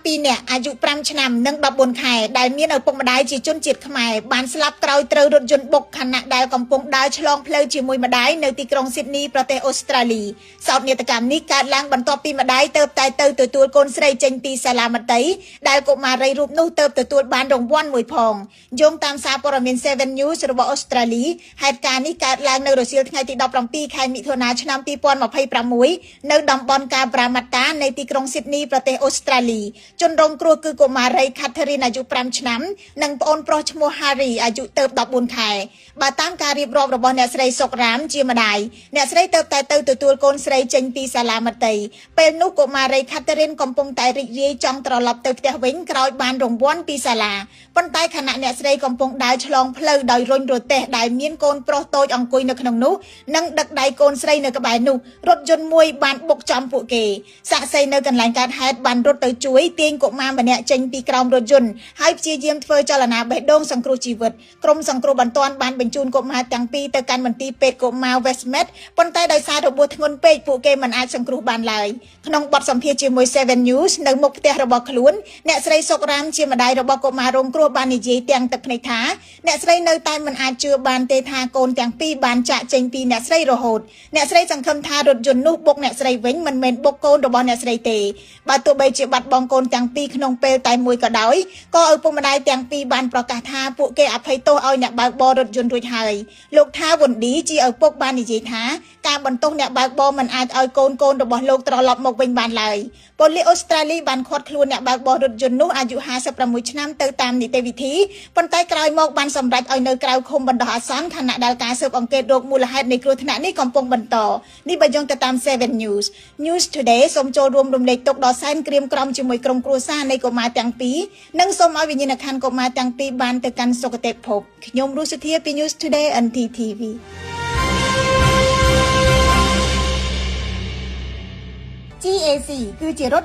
ពីអ្នកអាយុ5ឆ្នាំនិង14ខែដែលមានឪពុកម្ដាយជាជនជាតិខ្មែរបានស្លាប់ក្រោយត្រូវរថយន្តបុកខណៈដែលកំពុងដើរឆ្លងផ្លូវជាមួយម្ដាយនៅទីក្រុងស៊ីដនីប្រទេសអូស្ត្រាលីសោកនាដកម្មនេះកើតឡើងបន្ទាប់ពីម្ដាយទៅទទួលកូនស្រីចេញពីសាលាមត្តេយ្យដែលកុមារីរូបនោះទៅទទួលបានរង្វាន់មួយផងយោងតាមសារព័ត៌មាន7 News របស់អូស្ត្រាលីហេតុការណ៍នេះកើតឡើងនៅរសៀលថ្ងៃទី17ខែមិថុនាឆ្នាំ2026នៅតំបន់កាប្រាម៉ាតានៃទីក្រុងស៊ីដនីប្រទេសអូស្ត្រាលីជនរងគ្រោះគឺកុមារី Catherine អាយុ5ឆ្នាំនិងប្អូនប្រុសឈ្មោះ Harry អាយុទៅ14ខែបើតាមការរៀបរាប់របស់អ្នកស្រីសុករាមជាម្ដាយអ្នកស្រីទៅទទួលកូនស្រីចេញពីសាលាមត្តេយ្យពេលនោះកុមារី Catherine កំពុងតែរីករាយចង់ត្រឡប់ទៅផ្ទះវិញក្រោយបានរង្វាន់ពីសាលាប៉ុន្តែខណៈអ្នកស្រីកំពុងដើរឆ្លងផ្លូវដោយរុញរទេះដែលមានកូនប្រុសតូចអង្គុយនៅក្នុងនោះនិងដឹកដៃកូនស្រីនៅក្បែរនោះរថយន្តមួយបានបុកចំពួកគេសាក្សីនៅកន្លែងកើតហេតុបានរត់ទៅជួយទាញកុមារម្នាក់ចេញពីក្រោមរថយន្តហើយព្យាយាមធ្វើចលនាបេះដូងសង្គ្រោះជីវិតក្រុមសង្គ្រោះបន្ទាន់បានបញ្ជូនកុមារទាំងពីរទៅកាន់មន្ទីរពេទ្យកុមារ Westmead ប៉ុន្តែដោយសាររបួសធ្ងន់ពេកពួកគេមិនអាចសង្គ្រោះបានឡើយក្នុងបទសម្ភាសន៍ជាមួយ7 News នៅមុខផ្ទះរបស់ខ្លួនអ្នកស្រីសុករាមជាម្ដាយរបស់កុមាររងគ្រោះបាននិយាយទាំងទឹកភ្នែកថាអ្នកស្រីនៅតែមិនអាចជឿបានទេថាកូនទាំងពីរបានចាក់ចេញពីអ្នកស្រីរហូតអ្នកស្រីសង្ឃឹមថារថយន្តនោះបុកអ្នកស្រីវិញមិនមែនបុកកូនរបស់អ្នកស្រីទេបើទោះបីជាបាត់បង់កូនទាំងពីរក្នុងពេលតែមួយក៏ដោយក៏ឪពុកម្ដាយទាំងពីរបានប្រកាសថាពួកគេអភ័យទោសឲ្យអ្នកបើកបររថយន្តរួចហើយលោកថាវុនឌីជាឪពុកបាននិយាយថាការបន្ទោសអ្នកបើកបរមិនអាចឲ្យកូនរបស់លោកត្រឡប់មកវិញបានឡើយប៉ូលីសអូស្ត្រាលីបានឃាត់ខ្លួនអ្នកបើកបររថយន្តនោះអាយុ56ឆ្នាំទៅតាមនីតិវិធីប៉ុន្តែក្រោយមកបានសម្រេចឲ្យនៅក្រៅឃុំបណ្ដោះអាសន្នខណៈដែលការស៊ើបអង្កេតរកមូលហេតុនៃគ្រោះថ្នាក់នេះកំពុងបន្តនេះបើយោងទៅតាម7 News Today សូមចូលរួមរំលែកទុក្ខដ៏សែនក្រៀមក្រំជាមួយក្រុមគ្រួសារនៃកុមារទាំងពីរនិងសូមឲ្យវិញ្ញាណក្ខន្ធកុមារទាំងពីរបានទៅកាន់សុគតិភពខ្ញុំរស់សុធាពី News Today NTTV GAC គឺជារថ